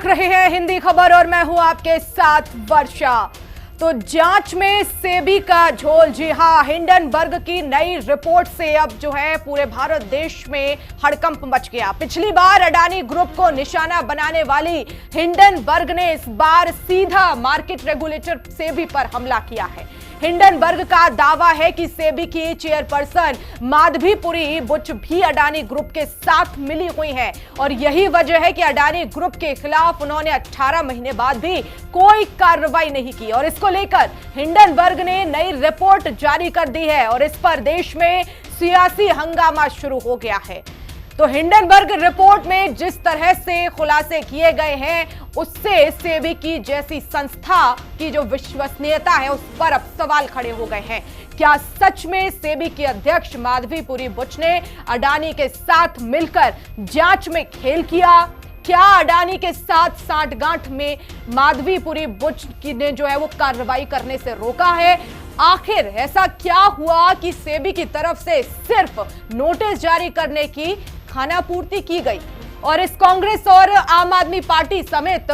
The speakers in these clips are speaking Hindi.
रहे हैं हिंदी खबर और मैं हूं आपके साथ वर्षा। तो जांच में सेबी का झोल, जी हां, हिंडनबर्ग की नई रिपोर्ट से अब जो है पूरे भारत देश में हड़कंप मच गया। पिछली बार अडानी ग्रुप को निशाना बनाने वाली हिंडनबर्ग ने इस बार सीधा मार्केट रेगुलेटर सेबी पर हमला किया है। हिंडनबर्ग का दावा है कि सेबी की चेयरपर्सन माधवीपुरी बुच भी अडानी ग्रुप के साथ मिली हुई है और यही वजह है कि अडानी ग्रुप के खिलाफ उन्होंने 18 महीने बाद भी कोई कार्रवाई नहीं की और इसको लेकर हिंडनबर्ग ने नई रिपोर्ट जारी कर दी है और इस पर देश में सियासी हंगामा शुरू हो गया है। तो हिंडनबर्ग रिपोर्ट में जिस तरह से खुलासे किए गए हैं उससे सेबी की जैसी संस्था की जो विश्वसनीयता है उस पर अब सवाल खड़े हो गए हैं। क्या सच में सेबी की अध्यक्ष माधवीपुरी बुच ने अडानी के साथ मिलकर जांच में खेल किया? क्या अडानी के साथ सांठगांठ में माधवीपुरी बुच ने जो है वो कार्रवाई करने से रोका है? आखिर ऐसा क्या हुआ कि सेबी की तरफ से सिर्फ नोटिस जारी करने की खानापूर्ति की गई और इस कांग्रेस और आम आदमी पार्टी समेत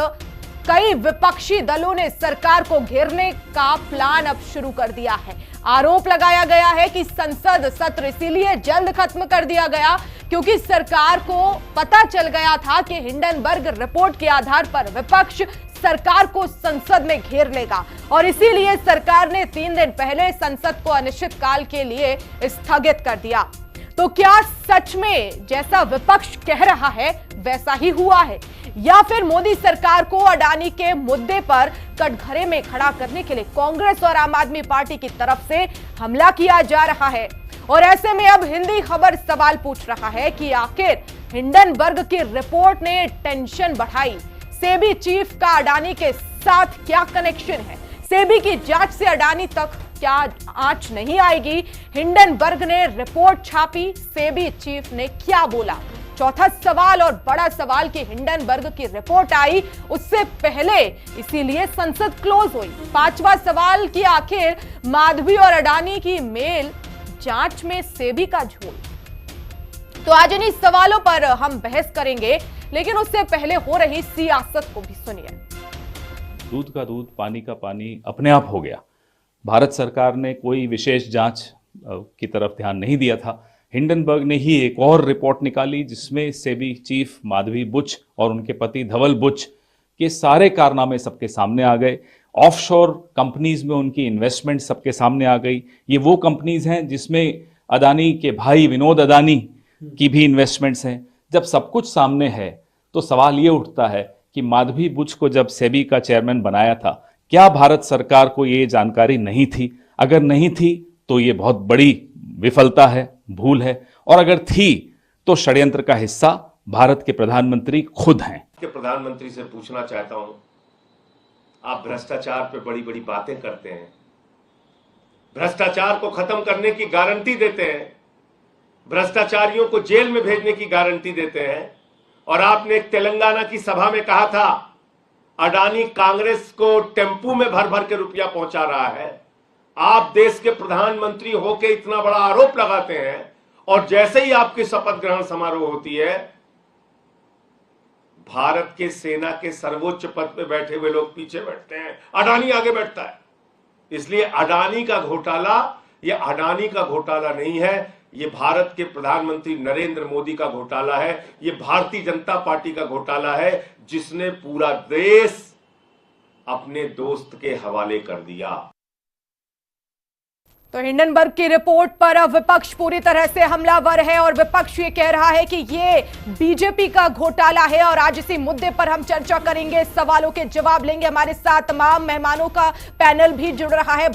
कई विपक्षी दलों ने सरकार को घेरने का प्लान अब शुरू कर दिया है। आरोप लगाया गया है कि संसद सत्र इसीलिए जल्द खत्म कर दिया गया क्योंकि सरकार को पता चल गया था कि हिंडनबर्ग रिपोर्ट के आधार पर विपक्ष सरकार को संसद में घेर लेगा और इसीलिए सरकार ने 3 दिन पहले संसद को अनिश्चितकाल के लिए स्थगित कर दिया। तो क्या सच में जैसा विपक्ष कह रहा है वैसा ही हुआ है या फिर मोदी सरकार को अडानी के मुद्दे पर कटघरे में खड़ा करने के लिए कांग्रेस और आम आदमी पार्टी की तरफ से हमला किया जा रहा है? और ऐसे में अब हिंदी खबर सवाल पूछ रहा है कि आखिर हिंडनबर्ग की रिपोर्ट ने टेंशन बढ़ाई। सेबी चीफ का अडानी के साथ क्या कनेक्शन है? सेबी की जांच से अडानी तक क्या आंच नहीं आएगी? हिंडनबर्ग ने रिपोर्ट छापी, सेबी चीफ ने क्या बोला? चौथा सवाल और बड़ा सवाल कि हिंडनबर्ग की रिपोर्ट आई उससे पहले इसीलिए संसद क्लोज हुई। 5वां सवाल कि आखिर माधवी और अडानी की मेल जांच में सेबी का झोल। तो आज इन्हीं सवालों पर हम बहस करेंगे, लेकिन उससे पहले हो रही सियासत को भी सुनिए। दूध का दूध, पानी का पानी अपने आप हो गया। भारत सरकार ने कोई विशेष जांच की तरफ ध्यान नहीं दिया था। हिंडनबर्ग ने ही एक और रिपोर्ट निकाली जिसमें सेबी चीफ माधवी बुच और उनके पति धवल बुच के सारे कारनामे सबके सामने आ गए। ऑफशोर कंपनीज में उनकी इन्वेस्टमेंट सबके सामने आ गई। ये वो कंपनीज हैं जिसमें अडानी के भाई विनोद अडानी की भी इन्वेस्टमेंट्स हैं। जब सब कुछ सामने है तो सवाल ये उठता है कि माधवी बुच को जब सेबी का चेयरमैन बनाया था, क्या भारत सरकार को ये जानकारी नहीं थी? अगर नहीं थी तो ये बहुत बड़ी विफलता है, भूल है, और अगर थी तो षड्यंत्र का हिस्सा भारत के प्रधानमंत्री खुद हैं। के प्रधानमंत्री से पूछना चाहता हूं, आप भ्रष्टाचार पे बड़ी बड़ी बातें करते हैं, भ्रष्टाचार को खत्म करने की गारंटी देते हैं, भ्रष्टाचारियों को जेल में भेजने की गारंटी देते हैं, और आपने एक तेलंगाना की सभा में कहा था अडानी कांग्रेस को टेम्पू में भर भर के रुपया पहुंचा रहा है। आप देश के प्रधानमंत्री होकर इतना बड़ा आरोप लगाते हैं और जैसे ही आपकी शपथ ग्रहण समारोह होती है, भारत के सेना के सर्वोच्च पद पे बैठे हुए लोग पीछे बैठते हैं, अडानी आगे बैठता है। इसलिए अडानी का घोटाला ये अडानी का घोटाला नहीं है, ये भारत के प्रधानमंत्री नरेंद्र मोदी का घोटाला है। ये भारतीय जनता पार्टी का घोटाला है जिसने पूरा देश अपने दोस्त के हवाले कर दिया। तो हिंडनबर्ग की रिपोर्ट पर अब विपक्ष पूरी तरह से हमलावर है और विपक्ष ये कह रहा है कि ये बीजेपी का घोटाला है और आज इसी मुद्दे पर हम चर्चा करेंगे, सवालों के जवाब लेंगे। हमारे साथ तमाम मेहमानों का पैनल भी जुड़ रहा है।